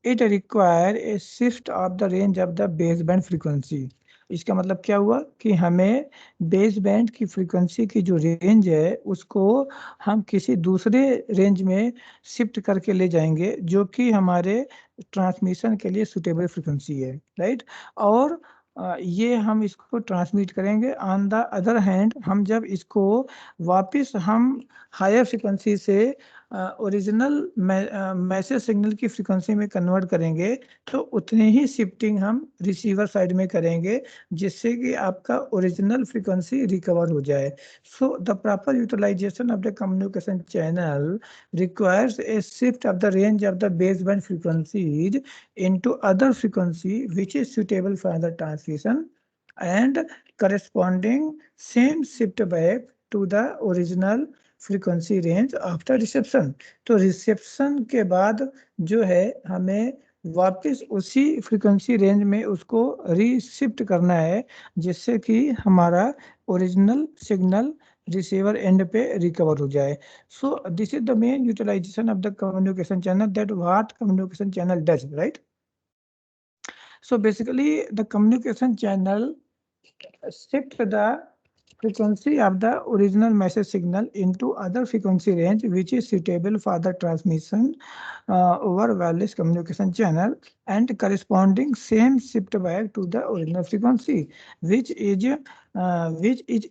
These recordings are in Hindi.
It require a shift of the range of the base band frequency. इसका मतलब क्या हुआ कि हमें बेस बैंड की फ्रीक्वेंसी की जो रेंज है उसको हम किसी दूसरे रेंज में शिफ्ट करके ले जाएंगे जो कि हमारे ट्रांसमिशन के लिए सुटेबल फ्रीक्वेंसी है, राइट। और ये हम इसको ट्रांसमिट करेंगे। ऑन द अदर हैंड हम जब इसको वापस हम हायर फ्रीक्वेंसी से ओरिजिनल मैसेज सिग्नल की फ्रीक्वेंसी में कन्वर्ट करेंगे तो उतनी ही शिफ्टिंग हम रिसीवर साइड में करेंगे जिससे कि आपका ओरिजिनल फ्रीक्वेंसी रिकवर हो जाए। So the proper utilization of the communication channel requires a shift of the range of the baseband frequencies into other frequency which is suitable for the transmission and corresponding same shift back to the original frequency range after reception. तो रिसेप्शन के बाद जो है हमें वापस उसी फ्रीक्वेंसी रेंज में उसको रीशिफ्ट करना है जिससे कि हमारा ओरिजिनल सिग्नल रिसीवर एंड पे रिकवर हो जाए। So this is the main utilization of the communication channel, that what communication channel does, right? So basically the communication channel shift the frequency of the original message signal into other frequency range which is suitable for the transmission over wireless communication channel and corresponding same shift back to the original frequency which is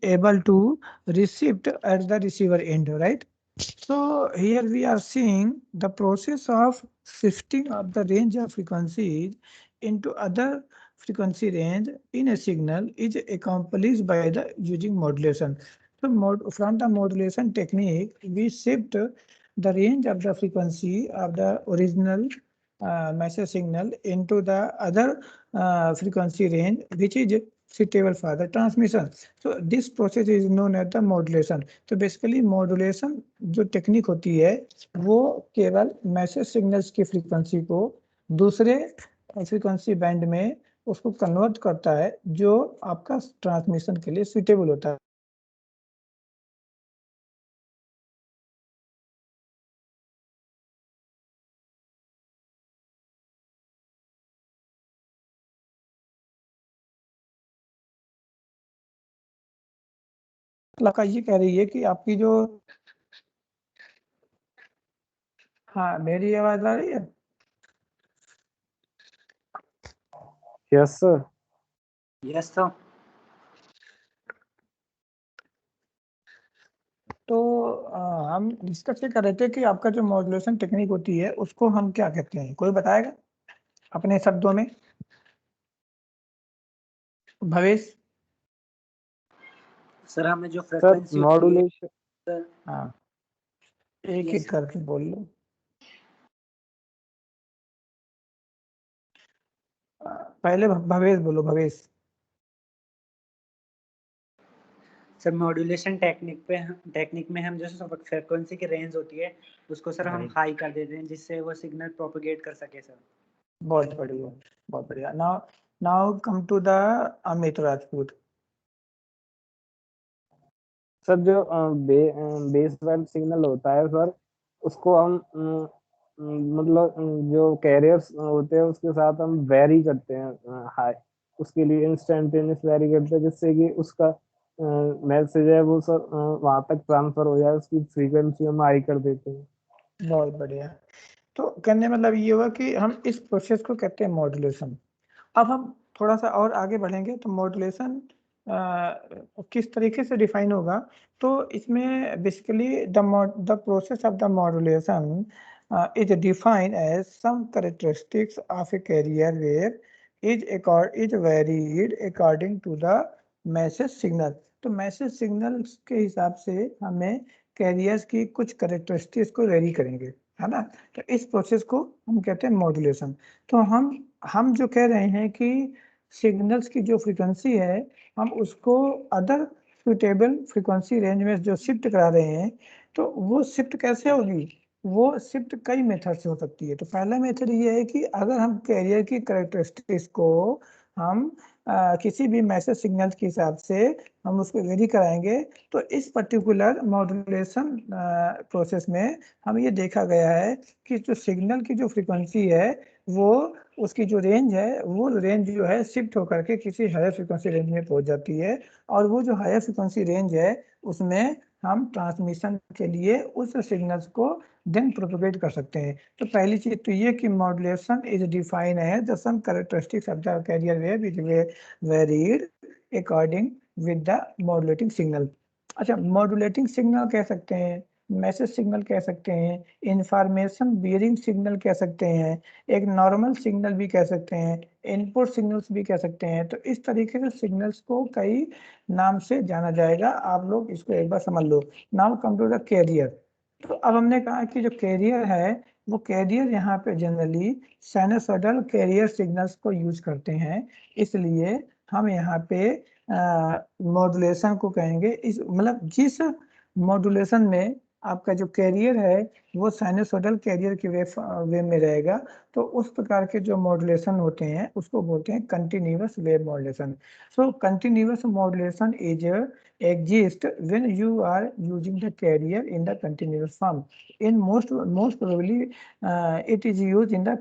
able to receive at the receiver end, right? So here we are seeing the process of shifting of the range of frequencies into other frequency range in a signal is accomplished by the using modulation. So from the modulation technique, we shift the range of the frequency of the original message signal into the other frequency range which is suitable for the transmission. So this process is known as the modulation. तो basically modulation जो टेक्निक होती है वो केवल मैसेज सिग्नल्स की फ्रीक्वेंसी को दूसरे फ्रीक्वेंसी बैंड में उसको कन्वर्ट करता है जो आपका ट्रांसमिशन के लिए सुटेबल होता है। लका ये कह रही है कि आपकी जो हाँ मेरी आवाज आ रही है। Yes sir. Yes sir. तो हम डिस्कस ये कर रहे थे कि आपका जो मॉड्यूलेशन टेक्निक होती है उसको हम क्या कहते हैं, कोई बताएगा अपने शब्दों में? भवेश सर हमें जो सर फ्रीक्वेंसी मॉड्यूलेशन, सर हाँ एक एक करके बोल लो। पहले भवेश बोलो, भवेश। सर मॉड्यूलेशन टेक्निक में हम जो फ्रीक्वेंसी की रेंज होती है उसको सर हम हाई कर देते हैं जिससे वो सिग्नल प्रोपेगेट कर सके सर। बहुत बढ़िया, बहुत बढ़िया। Now come to the Amit Rajput. Sir जो बेस बैंड सिग्नल होता है सर उसको हम मतलब जो कैरियर्स होते हैं उसके साथ हम वेरी करते हैं हाई, उसके लिए इंस्टेंटेनियस वेरी करते हैं जिससे कि उसका मैसेज है वो सर वहां तक ट्रांसफर हो जाए, उसकी फ्रीक्वेंसी हम हाई कर देते हैं। बहुत बढ़िया। तो कहने मतलब ये हुआ कि हम इस प्रोसेस को कहते हैं मॉड्यूलेशन। अब हम थोड़ा सा और आगे बढ़ेंगे तो मॉड्यूलेशन किस तरीके से डिफाइन होगा। तो इसमें basically the process of the modulation is defined as some characteristics of a carrier where is varied according to the message signal। तो मैसेज सिग्नल के हिसाब से हमें कैरियर्स की कुछ कैरेक्टरिस्टिक्स को वेरी करेंगे, है ना। तो इस प्रोसेस को हम कहते हैं मॉड्यूलेशन। तो हम जो कह रहे हैं कि सिग्नल्स की जो फ्रीक्वेंसी है हम उसको अदर सुटेबल फ्रीक्वेंसी रेंज में जो शिफ्ट करा रहे हैं तो वो शिफ्ट कैसे होगी, वो शिफ्ट कई मेथड से हो सकती है। तो पहला मेथड ये है कि अगर हम कैरियर की कैरेक्टरिस्टिक्स को हम किसी भी मैसेज सिग्नल के हिसाब से हम उसको वेरी कराएंगे। तो इस पर्टिकुलर मॉड्यूलेशन प्रोसेस में हम ये देखा गया है कि जो सिग्नल की जो फ्रीक्वेंसी है वो उसकी जो रेंज है वो रेंज जो है शिफ्ट होकर के किसी हायर फ्रीक्वेंसी रेंज में पहुंच जाती है, और वो जो हायर फ्रीक्वेंसी रेंज है उसमें हम ट्रांसमिशन के लिए उस सिग्नल्स को देन प्रोपेगेट कर सकते हैं। तो पहली चीज तो ये कि मॉड्यूलेशन इज डिफाइन है the some characteristics of the carrier wave is varied according with the modulating signal. अच्छा, मॉड्यूलेटिंग सिग्नल कह सकते हैं, मैसेज सिग्नल कह सकते हैं, इंफॉर्मेशन बियरिंग सिग्नल कह सकते हैं, एक नॉर्मल सिग्नल भी कह सकते हैं, इनपुट सिग्नल्स भी कह सकते हैं। तो इस तरीके से सिग्नल्स को कई नाम से जाना जाएगा, आप लोग इसको एक बार समझ लो। Now come to the career. तो अब हमने कहा कि जो कैरियर है वो कैरियर यहाँ पे जनरली साइनसॉइडल कैरियर सिग्नल्स को यूज करते हैं, इसलिए हम यहाँ पे मॉड्यूलेशन को कहेंगे इस मतलब जिस मॉड्यूलेशन में आपका जो कैरियर है वो साइनसॉइडल कैरियर के वे में रहेगा, तो उस प्रकार के जो मॉड्यूलेशन होते हैं उसको बोलते हैं continuous wave modulation. So continuous modulation is exist when you are using the carrier in the continuous form. In most probably it is used in the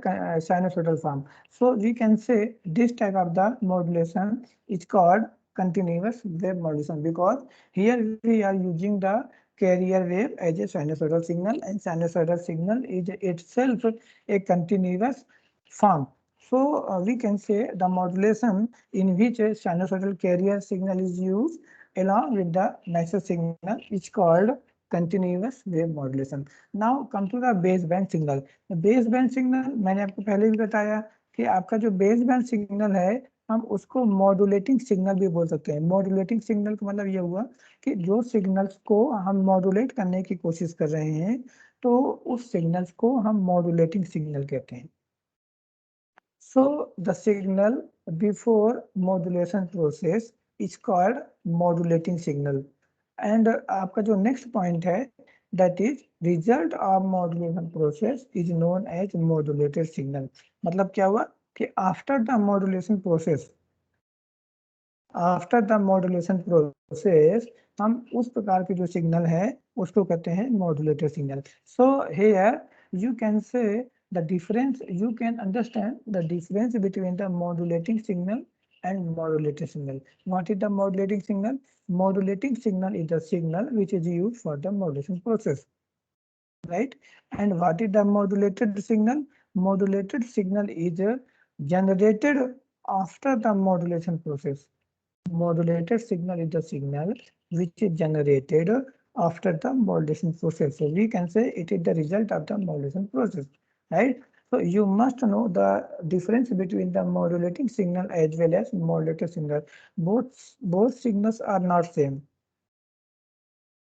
sinusoidal form. So we can say this type of the modulation is called continuous wave modulation, because here we are using the carrier wave as a sinusoidal signal, and sinusoidal signal is itself a continuous form. So we can say the modulation in which a sinusoidal carrier signal is used along with the message signal is called continuous wave modulation. Now come to the baseband signal. The baseband signal मैंने आपको पहले भी बताया कि आपका जो बेसबैंड सिग्नल है हम उसको मॉड्यूलेटिंग सिग्नल भी बोल सकते हैं। मॉड्यूलेटिंग सिग्नल का मतलब ये हुआ कि जो सिग्नल्स को हम मॉड्यूलेट करने की कोशिश कर रहे हैं तो उस सिग्नल्स को हम मॉड्यूलेटिंग सिग्नल कहते हैं। So the signal before modulation process is called modulating signal. And आपका जो next point है that is result of modulation process is known as modulated signal. मतलब क्या हुआ कि after the modulation process हम उस प्रकार के जो सिग्नल है उसको कहते हैं modulated signal. So here you can say the difference, you can understand the difference between the modulating signal and modulated signal. What is the modulating signal? Modulating signal is the signal which is used for the modulation process, right? And what is the modulated signal? Modulated signal is generated after the modulation process. Modulated signal is the signal which is generated after the modulation process. So we can say it is the result of the modulation process, right? So you must know the difference between the modulating signal as well as modulated signal. Both signals are not same.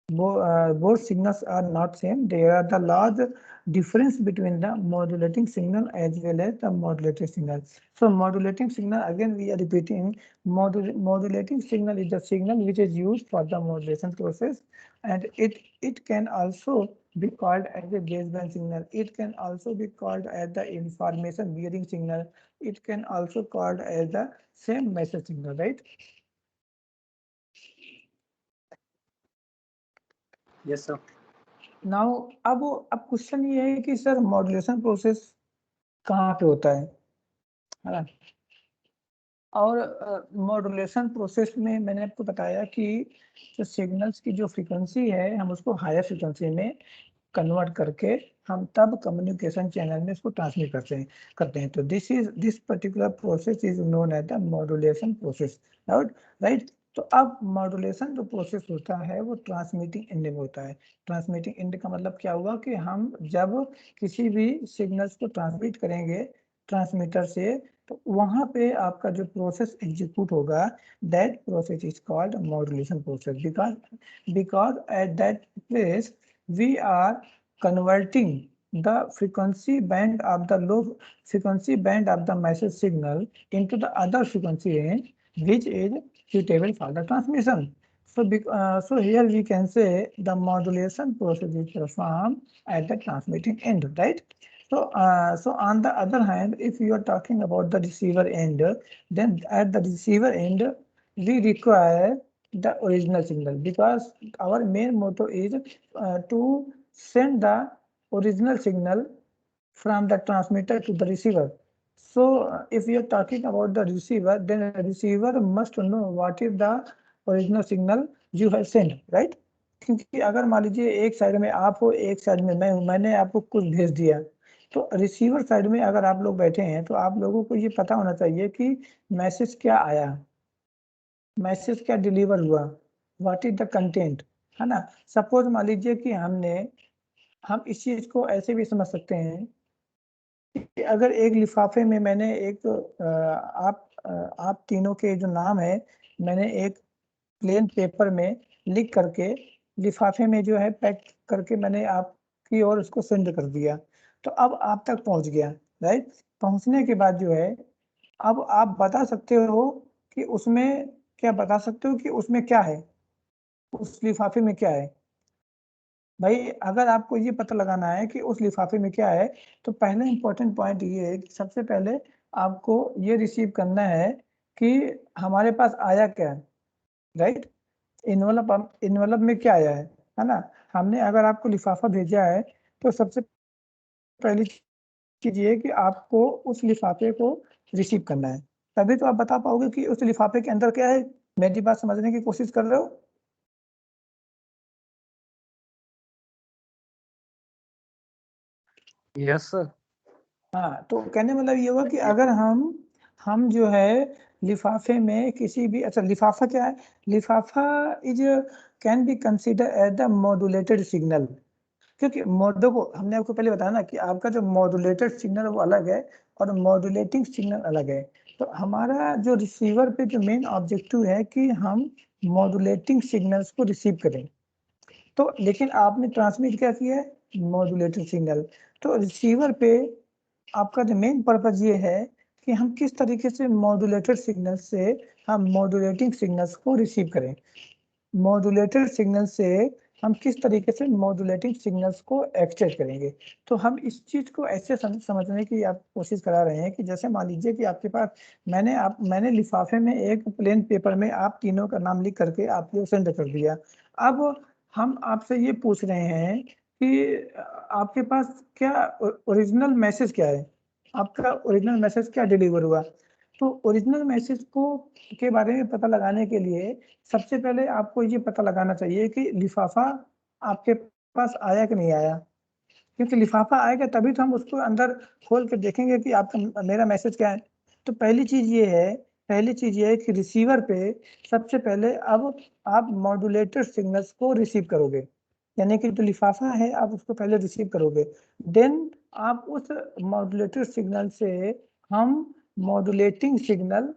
Both signals are not same. There are the large difference between the modulating signal as well as the modulated signal. So modulating signal, again we are repeating, modulating signal is the signal which is used for the modulation process, and it can also be called as a baseband signal. It can also be called as the information bearing signal. It can also called as the same message signal, right? Yes sir. Now अब क्वेश्चन ये है कि सर मॉड्यूलेशन प्रोसेस कहाँ पे होता है ना? और मॉड्यूलेशन प्रोसेस में मैंने आपको बताया कि जो सिग्नल्स की जो फ्रीक्वेंसी है हम उसको हायर फ्रीक्वेंसी में कन्वर्ट करके हम तब कम्युनिकेशन चैनल में इसको ट्रांसमिट करते हैं। तो this particular process is known as the modulation process, right? तो अब मॉड्यूलेशन जो प्रोसेस होता है वो ट्रांसमिटिंग एंड में होता है। ट्रांसमिटिंग एंड का मतलब क्या हुआ कि हम जब किसी भी सिग्नल्स को ट्रांसमिट करेंगे ट्रांसमीटर से तो वहां पे आपका जो प्रोसेस एग्जीक्यूट होगा that process is called modulation process, because at that place we are converting the frequency band of the low frequency band of the message signal into the other frequency range which is suitable for the transmission. So here we can say the modulation process is performed at the transmitting end, right? So on the other hand, if you are talking about the receiver end, then at the receiver end, we require the original signal, because our main motto is to send the original signal from the transmitter to the receiver. So if you are talking about the receiver, then the receiver must know what is the original signal you have sent, right? क्योंकि अगर मान लीजिए एक साइड में आप हो, एक साइड में मैं हूँ, मैंने आपको कुछ भेज दिया, तो रिसीवर साइड में अगर आप लोग बैठे हैं तो आप लोगों को ये पता होना चाहिए कि मैसेज क्या आया, मैसेज क्या डिलीवर हुआ, व्हाट इज द कंटेंट, है ना। सपोज मान लीजिए कि हम इस चीज को ऐसे भी समझ सकते हैं कि अगर एक लिफाफे में मैंने एक आप तीनों के जो नाम है मैंने एक प्लेन पेपर में लिख करके लिफाफे में जो है पैक करके मैंने आपकी ओर उसको सेंड कर दिया, तो अब आप तक पहुंच गया, राइट। पहुंचने के बाद जो है अब आप बता सकते हो कि उसमें क्या, बता सकते हो कि उसमें क्या है, उस लिफाफे में क्या है। भाई अगर आपको ये पता लगाना है कि उस लिफाफे में क्या है, तो पहले इंपॉर्टेंट पॉइंट ये है कि सबसे पहले आपको ये रिसीव करना है कि हमारे पास आया क्या है, राइट। इन्वेलप में क्या आया है ना। हमने अगर आपको लिफाफा भेजा है तो सबसे पहली चीज ये है कि आपको उस लिफाफे को रिसीव करना है, तभी तो आप बता पाओगे कि उस लिफाफे के अंदर क्या है। मेरी बात समझने की कोशिश कर रहे हो। Yes sir. हाँ, तो कहने मतलब ये हुआ कि अगर हम जो है लिफाफे में किसी भी, अच्छा लिफाफा क्या है, लिफाफा is can be consider as the modulated signal, क्योंकि मोडो को हमने आपको पहले बताया ना कि आपका जो मॉड्यूलेटेड सिग्नल वो अलग है और मॉड्यूलेटिंग सिग्नल अलग है। तो हमारा जो रिसीवर पे जो मेन ऑब्जेक्टिव है कि हम मॉड्यूलेटिंग सिग्नल्स को रिसीव करें, तो लेकिन आपने ट्रांसमिट क्या किया है, मॉड्यूलेटेड सिग्नल। तो रिसीवर पे आपका जो मेन पर्पज ये है कि हम किस तरीके से मॉड्यूलेटेड सिग्नल से हम मॉड्यूलेटिंग सिग्नल्स को रिसीव करें, मॉड्यूलेटेड सिग्नल से हम किस तरीके से मॉड्यूलेटिंग सिग्नल्स को एक्सट्रैक्ट करेंगे। तो हम इस चीज को ऐसे समझने की आप कोशिश करा रहे हैं कि जैसे मान लीजिए कि आपके पास मैंने लिफाफे में एक प्लेन पेपर में आप तीनों का नाम लिख करके आपको सेंड कर दिया। अब हम आपसे ये पूछ रहे हैं कि आपके पास क्या ओरिजिनल मैसेज क्या है, आपका ओरिजिनल मैसेज क्या डिलीवर हुआ। तो ओरिजिनल मैसेज को के बारे में पता लगाने के लिए सबसे पहले आपको ये पता लगाना चाहिए कि लिफाफा आपके पास आया कि नहीं आया, क्योंकि लिफाफा आएगा तभी तो हम उसको अंदर खोल के देखेंगे कि आपका मेरा मैसेज क्या है। तो पहली चीज ये है कि रिसीवर पे सबसे पहले अब आप मॉड्यूलेटेड सिग्नल्स को रिसीव करोगे, यानी कि जो लिफाफा है आप उसको पहले रिसीव करोगे, देन आप उस मॉड्यूलेटेड सिग्नल से हम मॉड्यूलेटिंग सिग्नल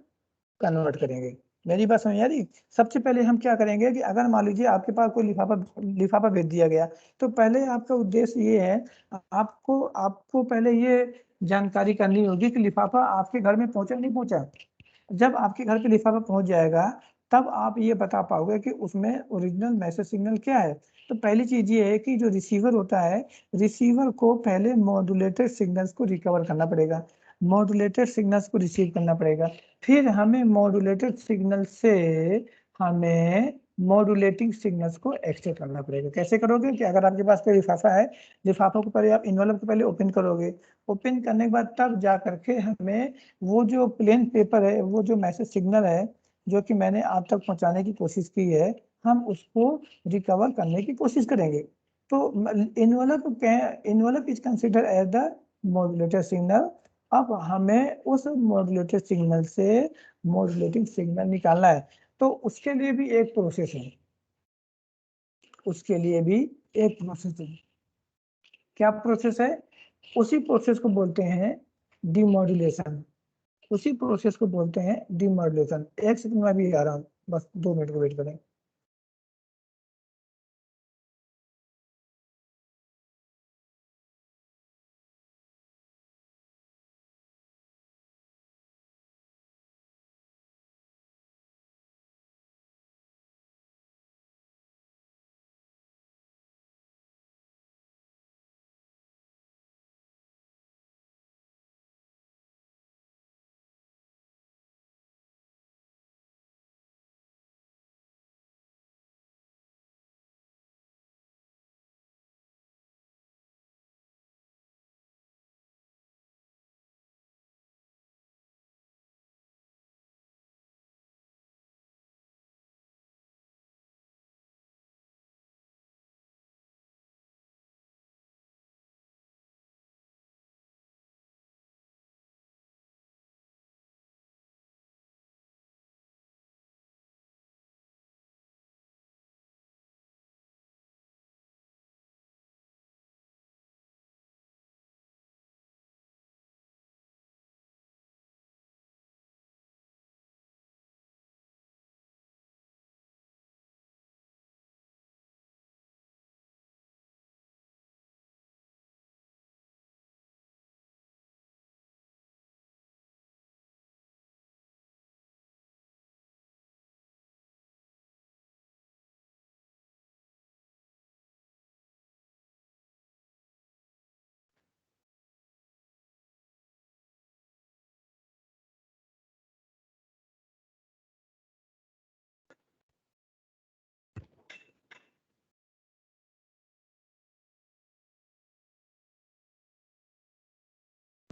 कन्वर्ट करेंगे। मेरी बात समझ आ रही। सबसे पहले हम क्या करेंगे कि अगर मान लीजिए आपके पास कोई लिफाफा भेज दिया गया, तो पहले आपका उद्देश्य ये है, आपको आपको पहले ये जानकारी करनी होगी कि लिफाफा आपके घर में पहुंचा नहीं पहुंचा। जब आपके घर पे लिफाफा पहुंच जाएगा तब आप ये बता पाओगे कि उसमें ओरिजिनल मैसेज सिग्नल क्या है। तो पहली चीज ये है कि जो रिसीवर होता है, रिसीवर को पहले मॉड्यूलेटेड सिग्नल्स को रिकवर करना पड़ेगा, मॉड्यूलेटेड सिग्नल्स को रिसीव करना पड़ेगा, फिर हमें मॉड्यूलेटेड सिग्नल से हमें मॉड्यूलेटिंग सिग्नल्स को एक्सट्रैक्ट करना पड़ेगा। कैसे करोगे कि अगर आपके पास कोई लिफाफा है, लिफाफा को पहले आप इन्वेलप को पहले ओपन करोगे, ओपन करने के बाद तब जा करके हमें वो जो प्लेन पेपर है, वो जो मैसेज सिग्नल है जो कि मैंने आप तक पहुंचाने की कोशिश की है, हम उसको रिकवर करने की कोशिश करेंगे। तो envelope is consider as the modulated signal. अब हमें उस मॉड्यूलेटेड सिग्नल से मॉड्यूलेटिंग सिग्नल निकालना है, तो उसके लिए भी एक प्रोसेस है, उसके लिए भी एक प्रोसेस है। क्या प्रोसेस है? उसी प्रोसेस को बोलते हैं डिमॉड्यूलेशन, उसी प्रोसेस को बोलते हैं डिमॉड्यूलेशन। एक सेकंड में भी आ रहा हूँ, बस 2 मिनट को वेट करें।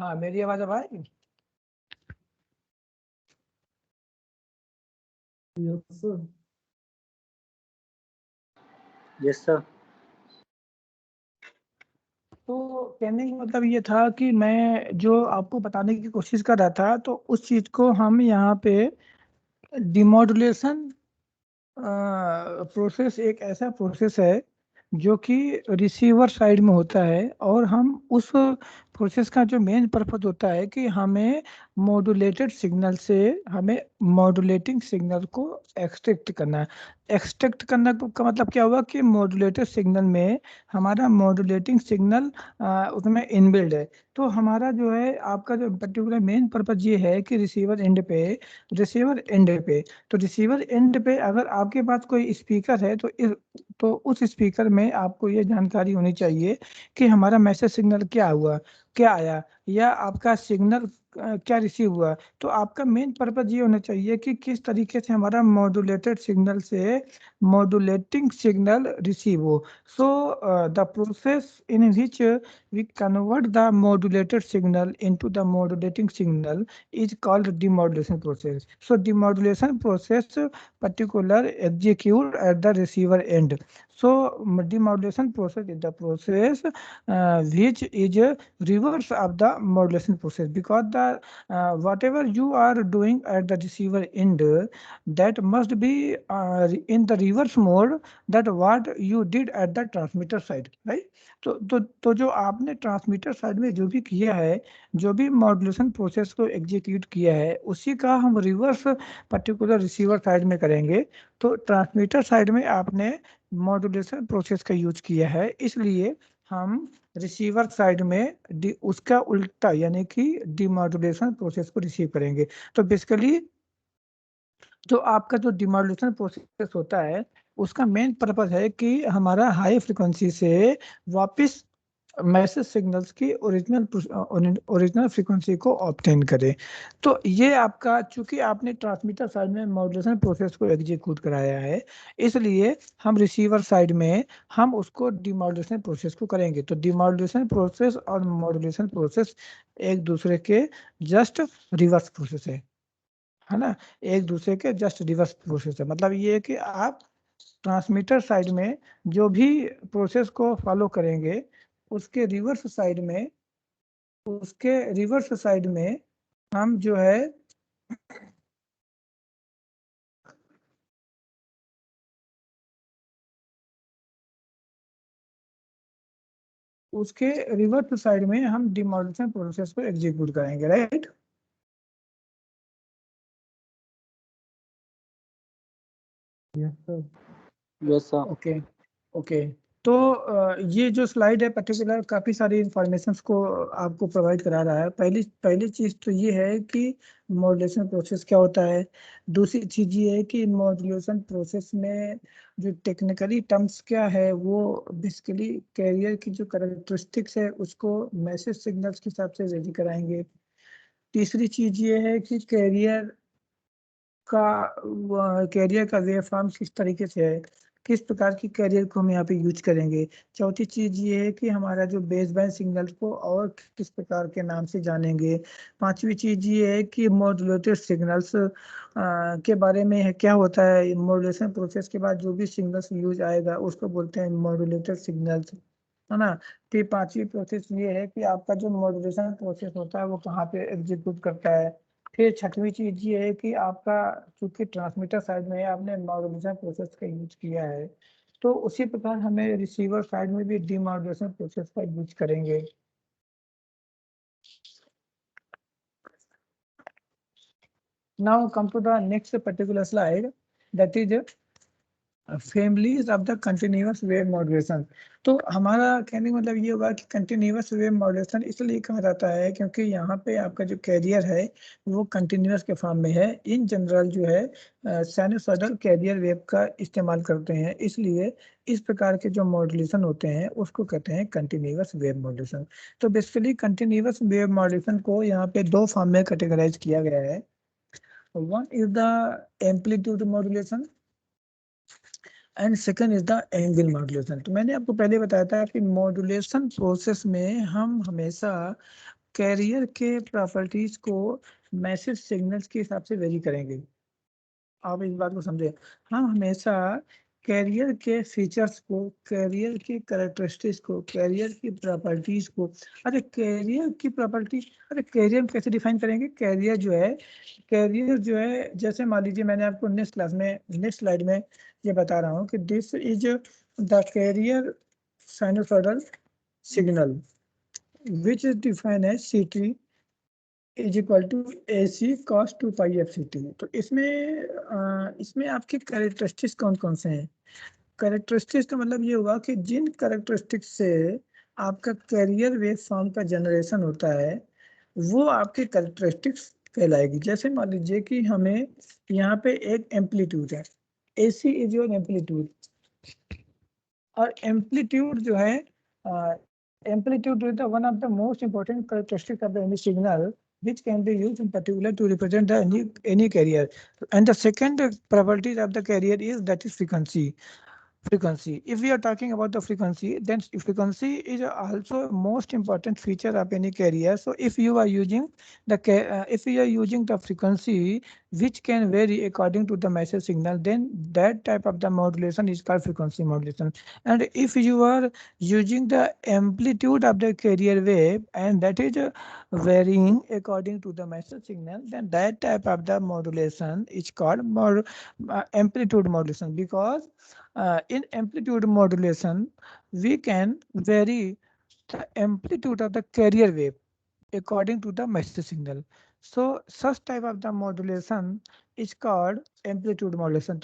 हाँ, मेरी आवाज अब आएगी? Yes sir. Yes sir. तो कहने का मतलब ये था कि मैं जो आपको बताने की कोशिश कर रहा था, तो उस चीज को हम यहाँ पे डिमॉड्यूलेशन प्रोसेस एक ऐसा प्रोसेस है जो कि रिसीवर साइड में होता है, और हम उस प्रोसेस का जो मेन पर्पज होता है कि हमें मॉड्यूलेटेड सिग्नल से हमें मॉड्यूलेटिंग सिग्नल को एक्सट्रैक्ट करना है। एक्सट्रैक्ट करना का मतलब क्या हुआ कि मॉड्यूलेटेड सिग्नल में हमारा मॉड्यूलेटिंग सिग्नल उसमें इनबिल्ड है। तो हमारा जो है आपका जो पर्टिकुलर मेन पर्पज ये है कि रिसीवर एंड पे तो रिसीवर एंड पे अगर आपके पास कोई स्पीकर है तो उस स्पीकर में आपको ये जानकारी होनी चाहिए कि हमारा मैसेज सिग्नल क्या हुआ, क्या आया, या आपका सिग्नल क्या रिसीव हुआ। तो आपका मेन पर्पज ये होना चाहिए कि किस तरीके से हमारा मॉड्यूलेटेड सिग्नल से मॉड्यूलेटिंग सिग्नल रिसीव हो। So the process in which we convert the modulated signal into the modulating signal is called demodulation process. So demodulation process particular execute at the receiver end. So demodulation process is the process which is a reverse of the modulation process, because the whatever you are doing at the receiver end, that must be in the reverse mode that what you did at the transmitter side, right? तो जो आपने ट्रांसमीटर साइड में जो भी किया है, जो भी मॉड्यूलेशन प्रोसेस को एग्जीक्यूट किया है, उसी का हम रिवर्स पर्टिकुलर रिसीवर साइड में करेंगे। तो ट्रांसमीटर साइड में आपने मॉड्यूलेशन प्रोसेस का यूज किया है, इसलिए हम रिसीवर साइड में उसका उल्टा यानी कि डिमॉड्यूलेशन प्रोसेस को रिसीव करेंगे। तो बेसिकली जो आपका जो डिमॉड्यूलेशन प्रोसेस होता है, उसका मेन पर्पज है कि हमारा हाई फ्रिक्वेंसी से वापस मैसेज सिग्नल्स की ओरिजिनल फ्रीक्वेंसी को ऑब्टेन करें। तो ये आपका, चूंकि आपने ट्रांसमीटर साइड में मॉड्यूलेशन प्रोसेस को एग्जीक्यूट कराया है, इसलिए हम रिसीवर साइड में हम उसको डिमॉड्यूलेशन प्रोसेस को करेंगे। तो डिमॉड्यूलेशन प्रोसेस और मॉड्यूलेशन प्रोसेस एक दूसरे के जस्ट रिवर्स प्रोसेस है ना, एक दूसरे के जस्ट रिवर्स प्रोसेस है। मतलब ये है कि आप ट्रांसमीटर साइड में जो भी प्रोसेस को फॉलो करेंगे, उसके रिवर्स साइड में हम जो है उसके रिवर्स साइड में हम डिमॉड्यूलेशन प्रोसेस को एग्जीक्यूट करेंगे, right? Yes sir. Yes sir. Okay okay. तो ये जो स्लाइड है पर्टिकुलर काफ़ी सारी इंफॉर्मेशन को आपको प्रोवाइड करा रहा है। पहली चीज़ तो ये है कि मॉड्यूलेशन प्रोसेस क्या होता है। दूसरी चीज़ ये है कि मॉड्यूलेशन प्रोसेस में जो टेक्निकली टर्म्स क्या है, वो बेसिकली कैरियर की जो कैरेक्टरिस्टिक्स है उसको मैसेज सिग्नल्स के हिसाब से रेडी कराएंगे। तीसरी चीज़ ये है कि कैरियर का वेव फॉर्म किस तरीके से है, किस प्रकार की कैरियर को हम यहाँ पे यूज करेंगे। चौथी चीज ये है कि हमारा जो बेस बैंड सिग्नल को और किस प्रकार के नाम से जानेंगे। पांचवी चीज ये है कि मॉड्यूलेटेड सिग्नल्स के बारे में है, क्या होता है मॉड्यूलेशन प्रोसेस के बाद जो भी सिग्नल्स यूज आएगा उसको बोलते हैं मॉड्यूलेटेड सिग्नल्स, है ना। फिर पांचवी प्रोसेस ये है कि आपका जो मॉड्यूलेशन प्रोसेस होता है वो कहाँ पे एग्जीक्यूट करता है। फिर छठवीं चीज ये है कि आपका चूंकि ट्रांसमीटर साइड में आपने मॉड्यूलेशन प्रोसेस का यूज किया है, तो उसी प्रकार हमें रिसीवर साइड में भी डीमॉड्यूलेशन प्रोसेस का यूज करेंगे। Now come to the next particular slide, that is families of the continuous wave modulation. तो हमारा कहने का मतलब ये होगा कि कंटिन्यूअस वेव मॉड्यूलेशन इसलिए कहा जाता है क्योंकि यहाँ पे आपका जो कैरियर है वो कंटिन्यूअस के फॉर्म में है। इन जनरल जो है साइनसॉइडल कैरियर वेव का इस्तेमाल करते हैं, इसलिए इस प्रकार के जो मॉड्यूलेशन होते हैं उसको कहते हैं कंटिन्यूअस वेव मॉड्यूलेशन। तो बेसिकली कंटिन्यूअस वेव मॉड्यूलेशन को यहाँ पे दो फॉर्म में कैटेगराइज किया गया है। One is the amplitude modulation and second is the angle modulation. तो मैंने आपको पहले बताया था कि मॉड्यूलेशन प्रोसेस में हम हमेशा कैरियर के प्रॉपर्टीज को मैसेज सिग्नल्स के हिसाब से वेरी करेंगे। आप इस बात को समझे, हम हमेशा कैरियर के फीचर्स को, कैरियर की कैरेक्टरिस्टिक्स को, कैरियर की प्रॉपर्टीज को, अरे कैरियर की प्रॉपर्टी, अरे कैरियर कैसे डिफाइन करेंगे? कैरियर जो है जैसे मान लीजिए मैंने आपको नेक्स्ट क्लास में नेक्स्ट स्लाइड में ये बता रहा हूँ कि this is the carrier sinusoidal signal which is defined as CT इज इक्वल टू AC cos 2 pi FCT। तो इसमें आपके कैरेक्टरिस्टिक्स कौन कौन से हैं? कैरेक्टरिस्टिक्स का मतलब ये हुआ कि जिन कैरेक्टरिस्टिक्स से आपका कैरियर वेव फॉर्म का जनरेशन होता है वो आपके कैरेक्टरिस्टिक्स कहलाएगी। जैसे मान लीजिए कि हमें यहाँ पे एक एम्पलीट्यूड है, AC इज योर एम्पलीट्यूड, और एम्पलीट्यूड जो है amplitude is the one of the most important characteristics of any signal which can be used in particular to represent the any carrier. And the second property of the carrier is that is frequency. If we are talking about the frequency, then frequency is also most important feature of any carrier. So if you are using the frequency which can vary according to the message signal, then that type of the modulation is called frequency modulation. And if you are using the amplitude of the carrier wave and that is varying according to the message signal, then that type of the modulation is called amplitude modulation, because in amplitude modulation we can vary the amplitude of the carrier wave according to the message signal. So such type of the modulation is called amplitude modulation.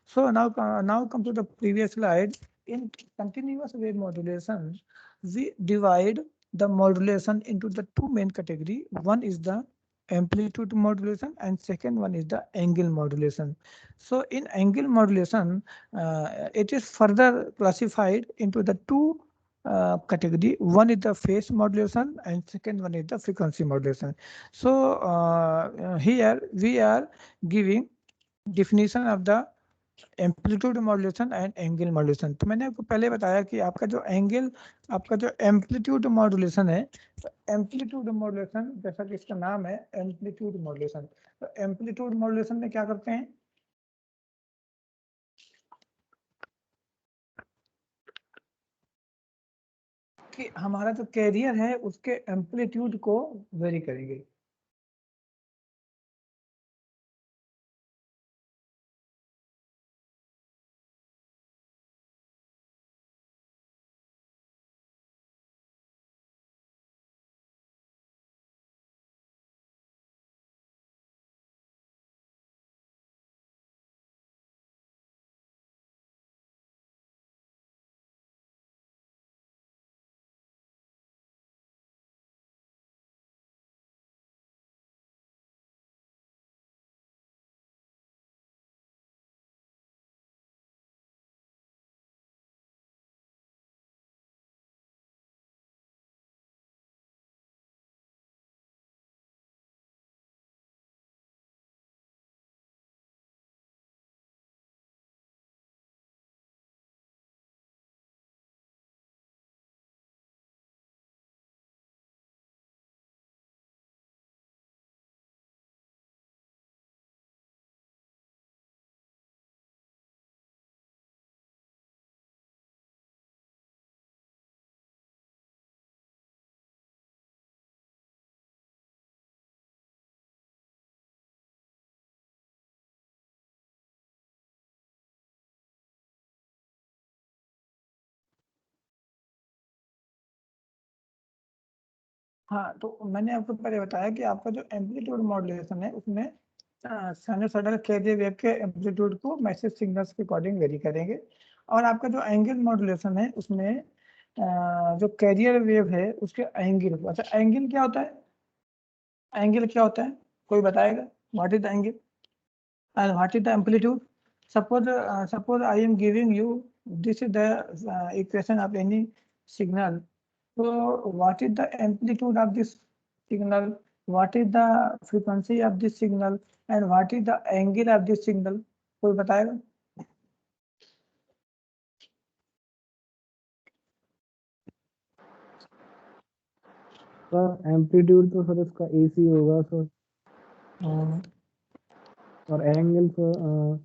So now come to the previous slide. In continuous wave modulation, we divide the modulation into the two main category. One is the amplitude modulation and second one is the angle modulation. So in angle modulation, it is further classified into the two category. One is the phase modulation and second one is the frequency modulation. So here we are giving definition of the amplitude modulation and angle modulation. तो मैंने आपको पहले बताया कि आपका जो एम्पलीट्यूड मॉड्यूलेशन है, तो एम्पलीट्यूड मॉड्यूलेशन जैसा कि इसका नाम है एम्पलीट्यूड मॉड्यूलेशन, तो एम्पलीट्यूड मॉड्यूलेशन में क्या करते हैं कि हमारा जो कैरियर है उसके एम्पलीट्यूड को वेरी करेंगे। हाँ, तो मैंने आपको पहले बताया कि आपका जो एम्पलीट्यूड मॉड्यूलेशन है उसमें साइनोसॉइडल कैरियर वेव के एम्पलीट्यूड को मैसेज सिग्नल्स के अकॉर्डिंग वेरी करेंगे, और आपका जो एंगल मॉड्यूलेशन है उसमें जो कैरियर वेव है उसके एंगल। अच्छा, एंगल क्या होता है? एंगल क्या होता है, कोई बताएगा? What is the angle and what is the amplitude? Suppose I am giving you, this is the equation of any signal. So what is the amplitude of this signal, what is the frequency of this signal, and what is the angle of this signal? कोई बताएगा? सर एम्पलीट्यूड तो सर इसका AC होगा सर, और एंगल सर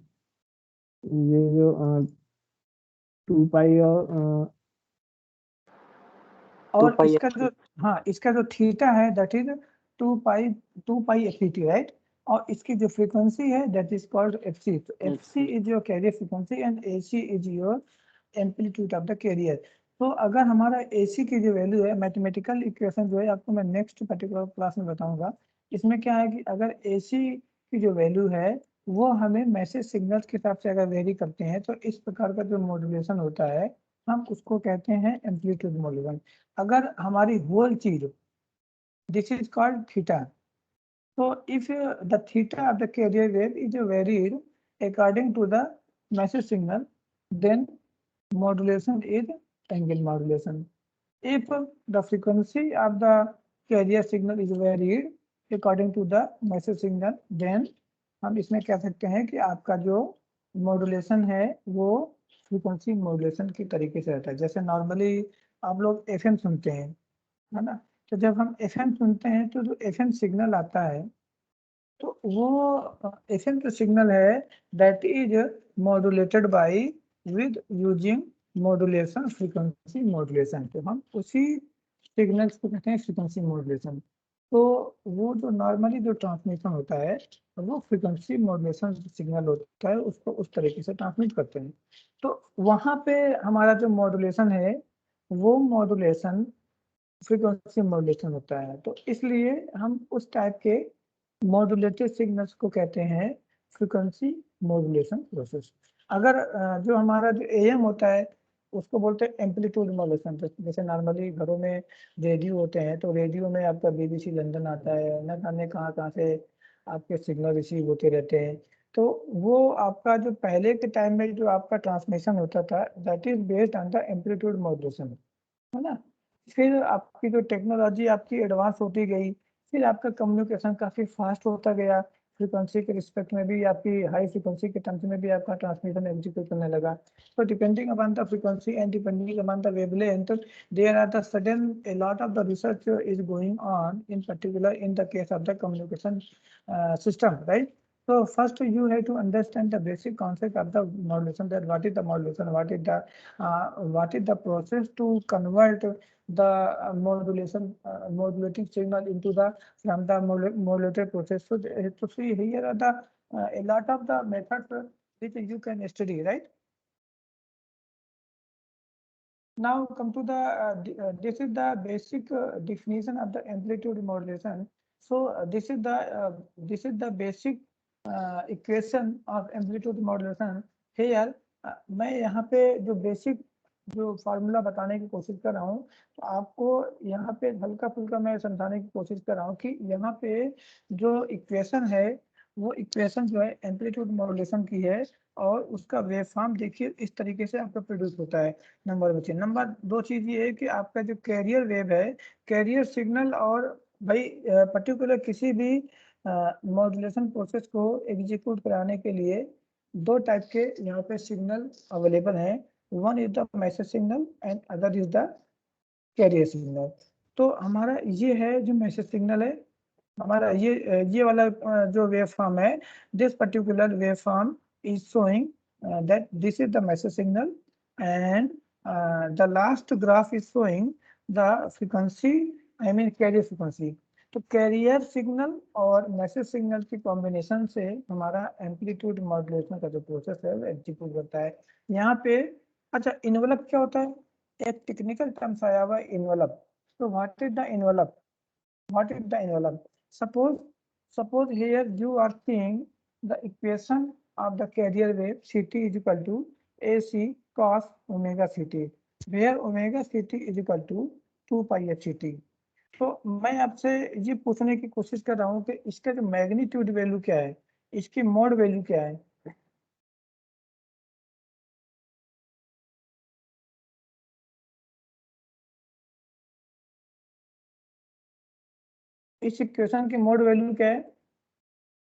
ये जो 2 पाई और इसका जो हाँ इसका जो थीटा है that is 2 pi FET, right. और इसकी जो फ्रीक्वेंसी है दैट इज कॉल्ड एफसी। तो FC is your carrier frequency and AC is your amplitude of the career. तो अगर हमारा एसी की जो वैल्यू है, मैथमेटिकल इक्वेशन जो है आपको मैं नेक्स्ट पर्टिकुलर क्लास में बताऊंगा। इसमें क्या है कि अगर एसी की जो वैल्यू है वो हमें मैसेज सिग्नल्स के हिसाब से अगर वेरी करते हैं तो इस प्रकार का जो मॉड्यूलेशन होता है हम उसको कहते हैं एम्पलीट्यूड मॉड्यूलेशन। अगर हमारी होल चीज, this is called theta. So if the theta of the carrier wave is varied according to the message signal, then modulation is angle modulation. If the frequency of the carrier signal is varied according to the message signal, then हम इसमें कह सकते हैं कि आपका जो मॉड्यूलेशन है वो फ्रीक्वेंसी मॉड्यूलेशन की तरीके से रहता है। जैसे नॉर्मली आप लोग एफएम सुनते हैं, है ना। तो जब हम एफएम सुनते हैं तो जो एफएम सिग्नल आता है तो वो एफएम जो सिग्नल है that is modulated by with using modulation frequency modulation. तो हम उसी सिग्नल्स को कहते हैं फ्रीक्वेंसी मॉड्यूलेशन। तो वो जो नॉर्मली जो ट्रांसमिशन होता है वो फ्रीक्वेंसी मॉड्यूलेशन सिग्नल होता है, उसको उस तरीके से ट्रांसमिट करते हैं। तो वहाँ पे हमारा जो मॉड्यूलेशन है वो मॉड्यूलेशन फ्रीक्वेंसी मॉड्यूलेशन होता है। तो इसलिए हम उस टाइप के मॉड्यूलेटेड सिग्नल्स को कहते हैं फ्रीक्वेंसी मॉड्यूलेशन प्रोसेस। अगर जो हमारा जो एएम होता है उसको बोलते हैं एम्पलीट्यूड मॉड्यूलेशन। जैसे नॉर्मली घरों में रेडियो होते हैं तो रेडियो में आपका BBC लंदन आता है, न जाने कहाँ कहाँ से आपके सिग्नल रिसीव होते रहते हैं। तो वो आपका जो पहले के टाइम में जो आपका ट्रांसमिशन होता था that is based on the amplitude modulation, है ना। फिर आपकी जो टेक्नोलॉजी आपकी एडवांस होती गई, फिर आपका कम्युनिकेशन काफ़ी फास्ट होता गया, फ्रीक्वेंसी के रिस्पेक्ट में भी आपकी हाई फ्रीक्वेंसी के टर्म्स में भी आपका ट्रांसमिशन एग्जीक्यूट करने लगा। तो depending upon the frequency and depending upon the wavelength there are the sudden a lot of the research is going on in particular in the case of the communication system, right? So first you have to understand the basic concept of the modulation, that what is the modulation, what is the process to convert the modulating signal into the from the modulated process. So to see here are the a lot of the methods which you can study, right? Now come to the this is the basic definition of the amplitude modulation. So this is the basic equation of amplitude modulation. Here मैं यहाँ पे जो बेसिक जो फार्मूला बताने की कोशिश कर रहा हूँ तो आपको यहाँ पे हल्का फुल्का मैं समझाने की कोशिश कर रहा हूँ कि यहाँ पे जो इक्वेशन है वो इक्वेशन जो है एम्पलीट्यूड मॉड्यूलेशन की है और उसका वेव फॉर्म देखिए इस तरीके से आपका प्रोड्यूस होता है। नंबर बचे। नंबर 2 चीज ये है कि आपका जो कैरियर वेव है, कैरियर सिग्नल और भाई पर्टिकुलर किसी भी मॉड्यूलेशन प्रोसेस को एग्जीक्यूट कराने के लिए 2 टाइप के यहाँ पे सिग्नल अवेलेबल हैं। One is the message signal and other is the carrier signal. तो हमारा ये है जो मैसेज सिग्नल है, हमारा ये वाला जो वेव फॉर्म है, this particular wave form is showing that this is the message signal and the last graph is showing the frequency, I mean carrier frequency. तो कैरियर सिग्नल और मैसेज सिग्नल की कॉम्बिनेशन से हमारा एम्पलीट्यूड मॉड्यूलेशन का जो प्रोसेस है वो एग्जीक्यूट होता है। यहाँ पे अच्छा इन्वेलप क्या होता है, एक टेक्निकल टर्म्स आया हुआ है इन्वेलप। तो what is the envelope, what is the envelope? Suppose here you are seeing the equation of the carrier wave ct is equal to AC cos omega ct, where omega ct is equal to 2 pi h ct। तो मैं आपसे ये पूछने की कोशिश कर रहा हूँ कि इसका जो मैग्नीट्यूड वैल्यू क्या है, इसकी मोड वैल्यू क्या है। इस इक्वेशन की मोड वैल्यू क्या है,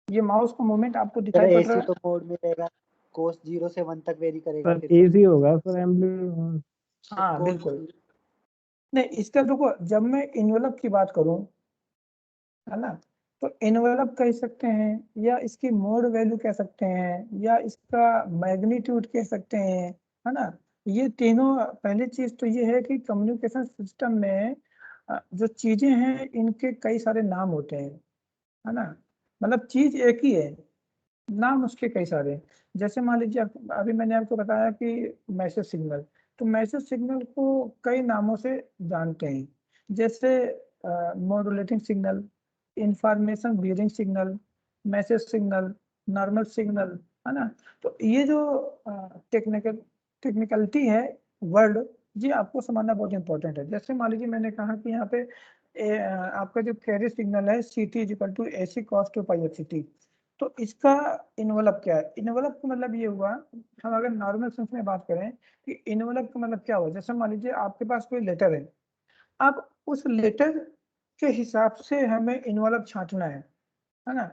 ये माउस का मूवमेंट आपको दिखाई पड़ रहा है। तो मोड में रहेगा cos 0 से 1 तक वेरी करेगा। सर AC होगा सर एम्पलीट्यूड। हाँ बिल्कुल। नहीं, इसका देखो, जब मैं इन्वेलप की बात करूं, है ना, तो इन्वेलप कह सकते हैं, या इसकी मोड वैल्यू कह सकते हैं, या इसका मैग्नीट्यूड कह सकते हैं, है ना। ये तीनों, पहली चीज तो ये है कि कम्युनिकेशन सिस्टम में जो चीजें हैं इनके कई सारे नाम होते हैं, है ना। मतलब चीज एक ही है, नाम उसके कई सारे हैं। जैसे मान लीजिए अभी मैंने आपको बताया कि मैसेज सिग्नल, तो मैसेज सिग्नल को कई नामों से जानते हैं, जैसे modulating signal, information bearing signal, message signal, normal signal, है ना। तो ये जो टेक्निकलिटी है वर्ड, ये आपको समझना बहुत इंपॉर्टेंट है। जैसे मान लीजिए मैंने कहा कि यहाँ पे आपका जो कैरियर सिग्नल है c t equal to a c cos two pi f c t, तो इसका इन्वेलप क्या है? इन्वेलप का मतलब ये हुआ, हम अगर नॉर्मल सेंस में बात करें कि इन्वेलप का मतलब क्या हुआ, जैसे मान लीजिए आपके पास कोई लेटर है, अब उस लेटर के हिसाब से हमें इन्वेलप छांटना है ना,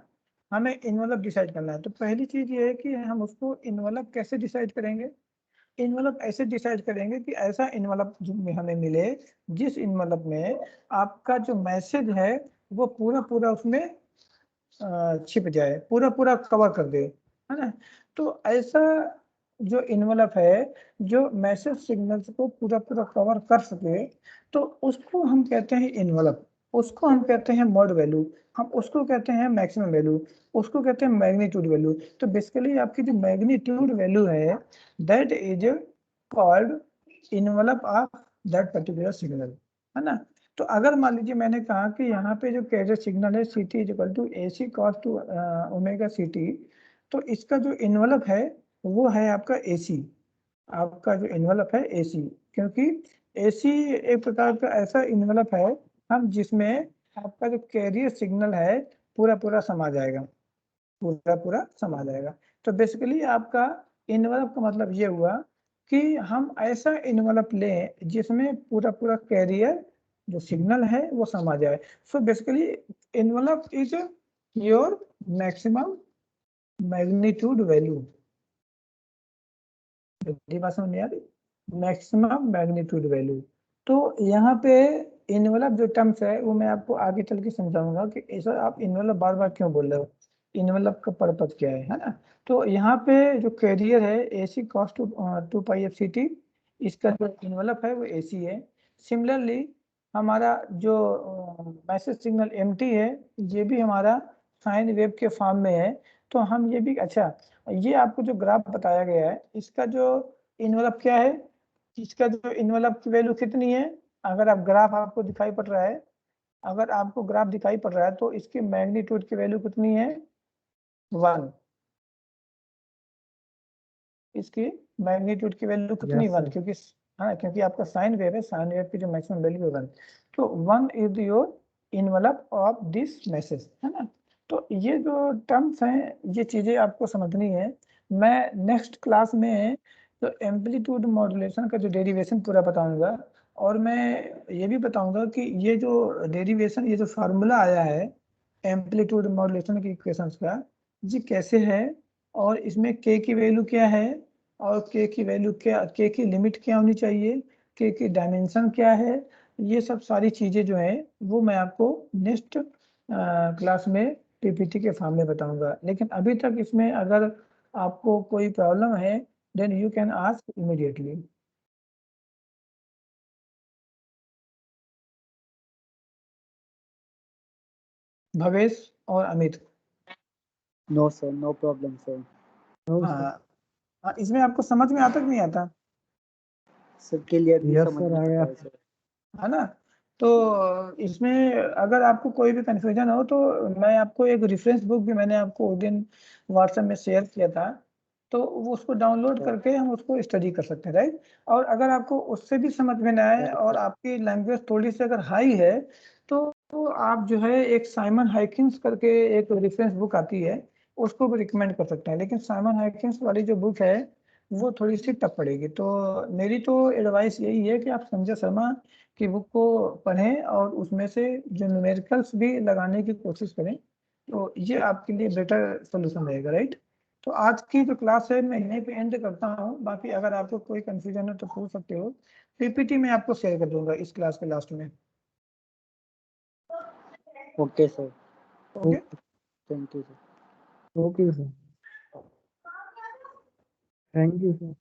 हमें इन्वेलप डिसाइड करना है। तो पहली चीज ये है कि हम उसको इन्वेलप कैसे डिसाइड करेंगे? इन्वेलप ऐसे डिसाइड करेंगे कि ऐसा इन्वेलप हमें मिले जिस इन्वेलप में आपका जो मैसेज है वो पूरा पूरा उसमें छिप जाए, पूरा पूरा कवर कर दे, है ना। तो ऐसा जो इन्वेलप है जो मैसेज सिग्नल्स को पूरा पूरा कवर कर सके, तो उसको हम कहते हैं इन्वेलप, उसको हम कहते हैं मोड वैल्यू, हम उसको कहते हैं मैक्सिमम वैल्यू, उसको कहते हैं मैग्नीट्यूड वैल्यू। तो बेसिकली आपकी जो मैग्नीट्यूड वैल्यू है that is called envelope of that particular signal, है ना। तो अगर मान लीजिए मैंने कहा कि यहाँ पे जो कैरियर सिग्नल है c t equal to a c cos two omega c t, तो इसका जो इन्वेलप है वो है आपका ए सी, आपका जो इन्वेलप है ए सी, क्योंकि ए सी एक प्रकार का ऐसा इन्वेलप है हम जिसमें आपका जो कैरियर सिग्नल है पूरा पूरा समा जाएगा, पूरा पूरा समा जाएगा। तो बेसिकली आपका इन्वेलप का मतलब ये हुआ कि हम ऐसा इन्वेलप लें जिसमें पूरा पूरा कैरियर जो सिग्नल है वो समा जाए। So basically envelope is your maximum magnitude value, बात समझ नहीं आ रही, मैक्सिमम मैग्नीट्यूड वैल्यू। तो यहाँ पे इन्वेलप जो टर्म्स है वो मैं आपको आगे चल के समझाऊंगा कि ऐसा आप इन्वेलप बार बार क्यों बोल रहे हो, इन्वेलप का पर्पज क्या है ना। तो यहाँ पे जो कैरियर है ए c cos two pi f c T, इसका जो इन्वेलप है वो ए सी है। सिमिलरली हमारा जो मैसेज सिग्नल एम टी है ये भी हमारा साइन वेव के फॉर्म में है। तो हम ये भी, अच्छा ये आपको जो ग्राफ बताया गया है इसका जो इन्वेलप क्या है, इसका जो इन्वेलप की वैल्यू कितनी है? अगर आप ग्राफ आपको दिखाई पड़ रहा है, अगर आपको ग्राफ दिखाई पड़ रहा है तो इसकी मैग्नीट्यूड की वैल्यू कितनी है? 1। इसकी मैग्नीट्यूड की वैल्यू कितनी? 1, क्योंकि हाँ, क्योंकि आपका साइन वेव है, साइन वेव की जो मैक्सिमम वैल्यू है 1। तो 1 is your envelope of this message, है ना। तो ये जो टर्म्स हैं ये चीजें आपको समझनी है। मैं नेक्स्ट क्लास में तो एम्पलीट्यूड मॉड्यूलेशन का जो डेरिवेशन पूरा बताऊंगा, और मैं ये भी बताऊंगा कि ये जो डेरिवेशन, ये जो फार्मूला आया है एम्पलीट्यूड मॉड्यूलेशन की इक्वेशंस का, ये कैसे है, और इसमें के की वैल्यू क्या है, और के की वैल्यू क्या, के की लिमिट क्या होनी चाहिए, के की डायमेंशन क्या है, ये सब सारी चीजें जो है वो मैं आपको नेक्स्ट क्लास में पीपीटी के फॉर्म में बताऊंगा। लेकिन अभी तक इसमें अगर आपको कोई प्रॉब्लम है then you can ask immediately. Bhavesh और Amit. No sir, no problem sir. हाँ हाँ, इसमें आपको समझ में आता कि नहीं आता? सर क्लियरली यस समझ सर, में आ आता गया। है सर। है ना। तो इसमें अगर आपको कोई भी कंफ्यूजन हो तो मैं आपको एक रेफरेंस बुक भी मैंने आपको उस दिन व्हाट्सएप में शेयर किया था, तो वो उसको डाउनलोड करके हम उसको स्टडी कर सकते हैं, राइट। और अगर आपको उससे भी समझ में ना आए और आपकी लैंग्वेज थोड़ी सी अगर हाई है तो आप जो है एक साइमन हाइकिंस करके एक रेफरेंस बुक आती है, उसको भी रिकमेंड कर सकते हैं। लेकिन साइमन हाइकिंस वाली जो बुक है वो थोड़ी सी टफ पड़ेगी। तो मेरी तो एडवाइस यही है कि आप संजय शर्मा की बुक को पढ़ें और उसमें से जो न्यूमेरिकल्स भी लगाने की कोशिश करें, तो ये आपके लिए बेटर सोल्यूशन रहेगा, राइट। तो आज की जो क्लास है मैं यहीं पे एंड करता हूँ। बाकी अगर आपको कोई कंफ्यूजन है तो पूछ सकते हो, पीपीटी में आपको शेयर कर दूंगा इस क्लास के लास्ट में। Okay sir, okay, thank you sir. Okay sir, thank you sir.